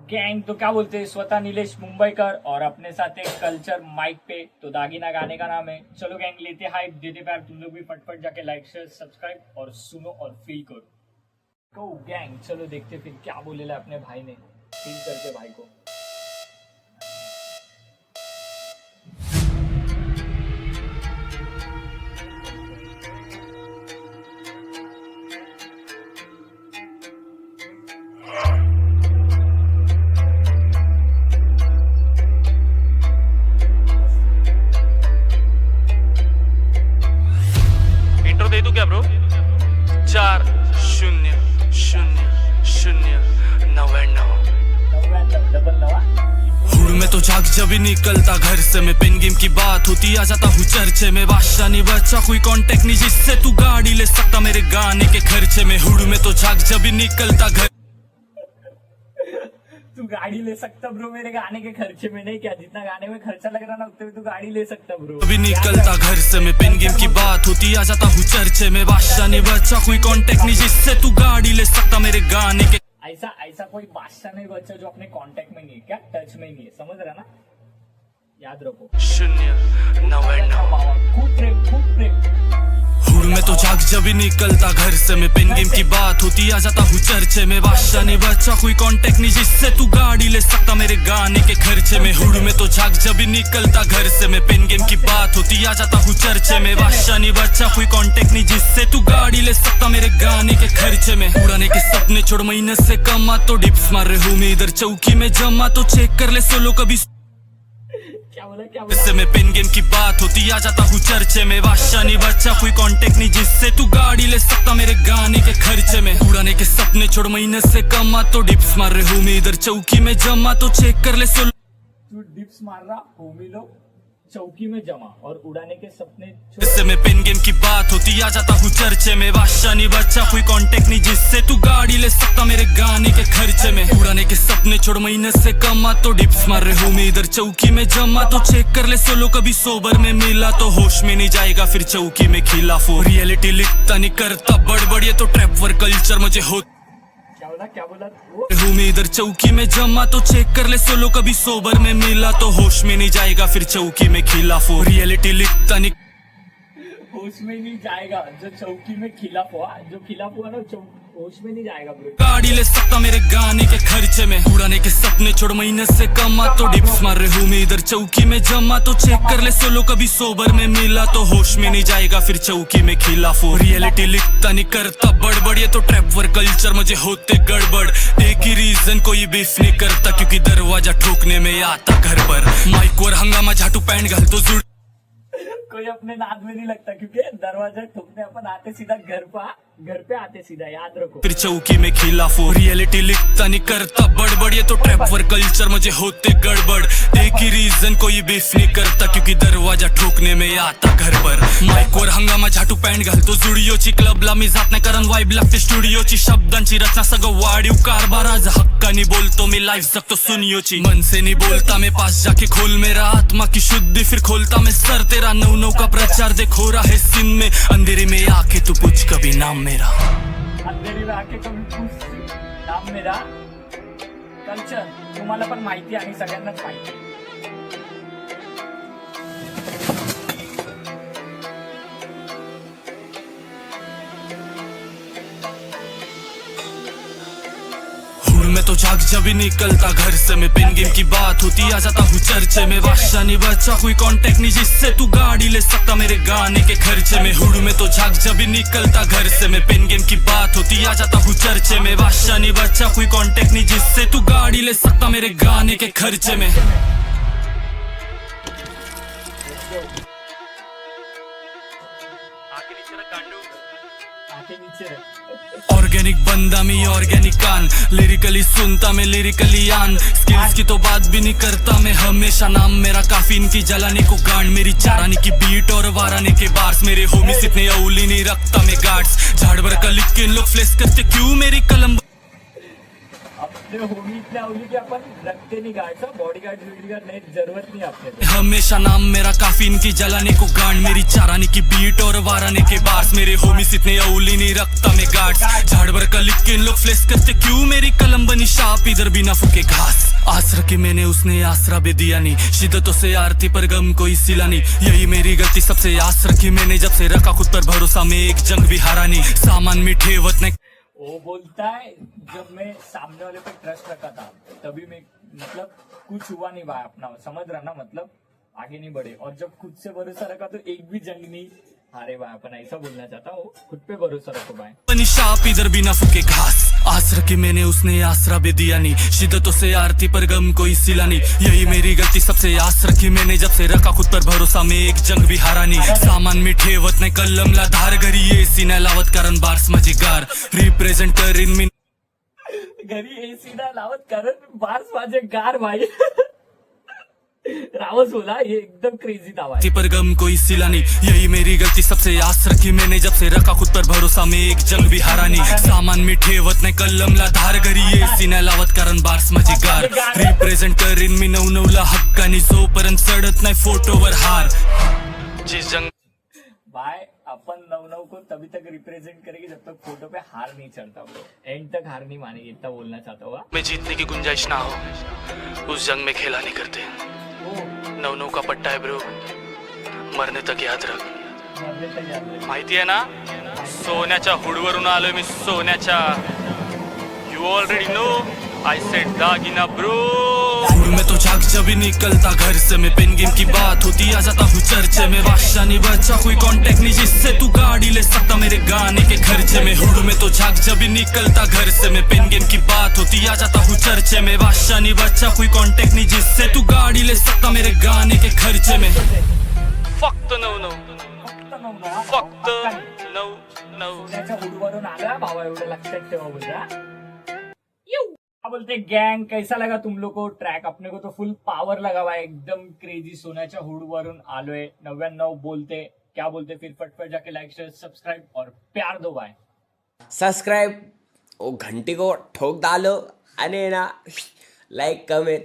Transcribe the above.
Gang तो क्या बोलते हैं, स्वतः नीलेश मुंबईकर और अपने साथ एक कल्चर माइक पे, तो दागिना गाने का नाम है। चलो गैंग, लेते हाइप, देते प्यार, तुम लोग भी फटफट जाके लाइक शेयर सब्सक्राइब और सुनो और फील करो। तो गैंग चलो देखते फिर क्या बोलेला अपने भाई ने, फील करते भाई को। इंट्रो दे दूं क्या ब्रो? 4-0-0-0-99। हुड में तो झाग जब ही निकलता घर से, मैं पेन गेम की बात होती आ जाता हूँ चर्चे में। बादशाह नहीं बच्चा कोई कांटेक्ट नहीं जिससे तू गाड़ी ले सकता मेरे गाने के खर्चे में। हुड में तो झाग जब ही निकलता घर, तू गाड़ी ले सकता ब्रो मेरे गाने के खर्चे में, नहीं क्या? जितना गाने में खर्चा लग रहा ना उतने में तू गाड़ी ले सकता ब्रो। अभी निकलता घर से, मैं पेन गेम की बात होती आ जाता हूँ चर्चे में। बादशाह नहीं बच्चा कोई कांटेक्ट नहीं जिससे तू गाड़ी ले सकता मेरे गाने के। ऐसा ऐसा कोई बादशाह नहीं बच्चा जो अपने कांटेक्ट में नहीं है, क्या टच में नहीं है, समझ रहा ना? याद रखो 0-99। खूब प्रेम। हुड में तो झाग जब ही निकलता घर से, मैं पेन गेम की बात होती आ जाता हूँ चर्चे में। बादशाह नहीं बच्चा कोई कांटेक्ट नहीं जिससे तू गाड़ी ले सकता मेरे गाने के खर्चे में। हुड में तो झाग जब ही निकलता घर से, मैं पेन गेम की बात होती आ जाता हूँ चर्चे में। बादशाह नहीं बच्चा कोई कांटेक्ट नहीं जिससे तू गाड़ी ले सकता मेरे गाने के खर्चे में। उड़ाने के सपने छोड़ महीने से कमा तो डिप्स मार रहे हूँ मैं इधर चौकी में जमा, तो चेक कर ले सोलो कभी। क्या बोला? इससे मैं पेन गेम की बात होती आ जाता हूँ चर्चे में। बादशाह नहीं बच्चा कोई कांटेक्ट नहीं जिससे तू गाड़ी ले सकता मेरे गाने के खर्चे में। उड़ाने के सपने छोड़ महीने से कमा तो डिप्स मार रहे हूँ मैं इधर चौकी में जमा, तो चेक कर ले सोलो। तू डिप्स मार रहा होमी लोग चौकी में जमा और उड़ाने के सपने इससे मैं पेन गेम की बात होती आ जाता हूँ चर्चे में। बादशाह नहीं बच्चा कोई कांटेक्ट नहीं जिससे तू गाड़ी ले सकता मेरे गाने के खर्चे में। उड़ाने के सपने छोड़ महीने से कमा तो डिप्स मार रहे हूँ मैं इधर चौकी में जमा, तो चेक कर ले सोलो कभी सोबर में मिला तो होश में नहीं जाएगा फिर चौकी में खिलाफ हो। रियलिटी लिखता नहीं करता बड़बड़, ये तो ट्रैप वर कल्चर मुझे हो। क्या बोला हूँ मैं इधर चौकी में जमा, तो चेक कर ले सोलो कभी सोबर में मिला तो होश में नहीं जाएगा फिर चौकी में खिलाफ हो। रियलिटी लिखता नहीं, होश में नहीं जाएगा जो चौकी में खिलाफ हुआ, जो खिलाफ हुआ ना होश में नहीं जाएगा ब्रो। गाड़ी ले सकता मेरे गाने के खर्चे में। उड़ाने के सपने छोड़ महीने से कमा तो डिप्स मार रहे हूँ मैं इधर चौकी में जमा, तो चेक कर ले सोलो कभी सोबर में मिला तो होश में नहीं जाएगा फिर चौकी में खिलाफ हो। रियलिटी लिखता नहीं करता बड़बड़, ये तो ट्रैप वर कल्चर मुझे होते गड़बड़। एक ही रीजन कोई बीफ नहीं करता क्योंकि दरवाजा ठोकने में आता घर पर। माइक और हंगामा झाटू पैंट घाल तो जुड़, कोई अपने नाद में नहीं लगता क्योंकि दरवाजा ठोकने अपन आते सीधा घर पे आते सीधा, याद रखो। फिर चौकी में खिलाफ हो। रियलिटी लिखता नहीं करता बड़बड़, ये तो ट्रैप वर कल्चर मुझे होते गड़बड़। एक ही रीजन कोई बीफ नहीं करता क्योंकि दरवाजा ठोकने में आता घर पर। माइक और हंगामा झाटू पॅन्ट घालतो जुडिओची, क्लबला मी जात नाही कारण वाईब लागते स्टुडिओची। शब्दांची रचना सगळं वाढीव कारभार, आज हक्कानी बोलतो मी, लाईफ जगतो सुनियोची। मन से नहीं बोलता मैं पास जाके खोल मेरा आत्मा की शुद्धि, फिर खोलता मैं सर तेरा। नौ का प्रचार देखो रहा है सिन में, अंधेरे में आके तू पूछ कभी नाम मेरा। अंधेरी में आके कमी पूछ नाम मेरा। कल्चर तुम्हाला पण माहिती आणि सगळ्यांनाच माहिती। मैं तो झाग जब ही निकलता घर से, मैं पेन गेम की बात होती आ जाता हूँ चर्चे में। बादशाह नहीं बच्चा कोई कांटेक्ट नहीं जिससे तू गाड़ी ले सकता मेरे गाने के खर्चे में। हुड में तो झाग जब ही निकलता घर से, मैं पेन गेम की बात होती आ जाता हूँ चर्चे में। बादशाह नहीं बच्चा कोई कांटेक्ट नहीं जिससे तू गाड़ी ले सकता मेरे गाने के खर्चे में। ऑर्गेनिक बंदा मी ऑर्गेनिक कान, लिरिकली सुनता मैं लिरिकली आन। स्किल्स की तो बात भी नहीं करता मैं हमेशा, नाम मेरा काफी इनकी जलाने को गांड। मेरी चाराने की बीट और वाराने के बार्स, मेरे होमिस इतने औली नहीं रखता मैं गार्ड्स। झाड़ भर का लिख के इन लोग फ्लेस करते क्यों मेरी कलम। अब अपने होमी इतने आवली की अपन रखते नहीं गार्ड, बॉडी गार्ड नहीं, जरूरत नहीं अपने को। हमेशा नाम मेरा काफी इनकी जलाने को गांड, मेरी चाराने की बीट और वाराने के बार्स, मेरे होमिस इतने औली नहीं रखता मैं गार्ड्स। झाड़ भर का लिख के इन लोग फ्लेक्स करते क्यों, मेरी कलम बनी शाप इधर भी ना फूके घास। आस रखी मैंने उसने आसरा भी दिया नहीं, शिद्दतों से आरती पर गम कोई सिला नहीं, यही मेरी गलती सबसे आस रखी मैंने, जब से रखा खुद पर भरोसा मैं एक जंग भी हारा नहीं। सामान मीठे वतने वो बोलता है जब मैं सामने वाले पे ट्रस्ट रखा था तभी मैं मतलब कुछ हुआ नहीं भाई अपना, समझ रहा ना, मतलब आगे नहीं बढ़े। और जब खुद से भरोसा रखा तो एक भी जंग नहीं हारे भाई, अपन ऐसा बोलना चाहता हूँ, खुद पे भरोसा रखो भाई। बनी शाप इधर भी ना फूके घास, आस रखी मैंने उसने आसरा भी दिया नहीं, शिद्दतों से आरती पर गम कोई सिला नहीं, यही मेरी गलती सबसे आस रखी मैंने, जब से रखा खुद पर भरोसा मैं एक जंग भी हारा नहीं। सामान मी ठेवत नाही कलमला धार, घरी एसी नाही लावत कारण बार्स माझी गार, रिप्रेझेंट करीन मी घरी एसी ना लावत कारण बार्स माझे गार भाई। रावस बोला ये एकदम क्रेजी था भाई। पर गम कोई सिला नहीं, यही मेरी गलती सबसे आस रखी मैंने, जब से रखा खुद पर भरोसा मैं एक जंग भी हारा नहीं। सामान मी ठेवत नाही कलमला धार, घरी एसी नाही लावत कारण बार्स माझी गार, रिप्रेझेंट करीन मी 9-9ला हक्कानी, जोपर्यंत चढत नाही फोटोवर हार। जिस जंग भाई अपन 9-9 को तभी तक रिप्रेजेंट करेंगे जब तक फोटो पे हार नहीं चढ़ता, ब्रो एंड तक हार नहीं मानेंगे, इतना बोलना चाहता हुआ। में जीतने की गुंजाइश ना हो, उस जंग में खेला नहीं करते। 9-9 का पट्टा है ब्रो, मरने तक याद रख। मरने तक याद रख। माहिती आहे ना, सोन्याच्या हुडवरून आलोय मी, सोन्याच्या। You already know I said दागिना ब्रो। हुड में तो झाग जब ही निकलता घर से मैं, पेन गेम की बात होती आ जाता हूँ चर्चे में, बादशाह नहीं बचा कोई कांटेक्ट नहीं जिससे तू गाड़ी ले सकता मेरे गाने के खर्चे में। हुड में तो झाग जब ही निकलता घर से मैं, पेन गेम की बात होती आ जाता हूँ चर्चे में, बादशाह नहीं बचा कोई कांटेक्ट नहीं जिससे तू गाड़ी ले सकता मेरे गाने के खर्चे में। फक्त 9-9 फक्त 9-9 सोन्याच्या हुडवरून आला भावा, एवढं लक्षात ठेवा बोलता। क्या बोलते गैंग, कैसा लगा तुम लोग को ट्रैक? अपने को तो फुल पावर लगा हुआ है, एकदम क्रेजी। सोन्याच्या हुड वरून आलोय 99 बोलते, क्या बोलते फिर फटफट जाके लाइक शेयर सब्सक्राइब और प्यार दो भाई। सब्सक्राइब और घंटी को ठोक डालो, आणि ना लाइक कमेंट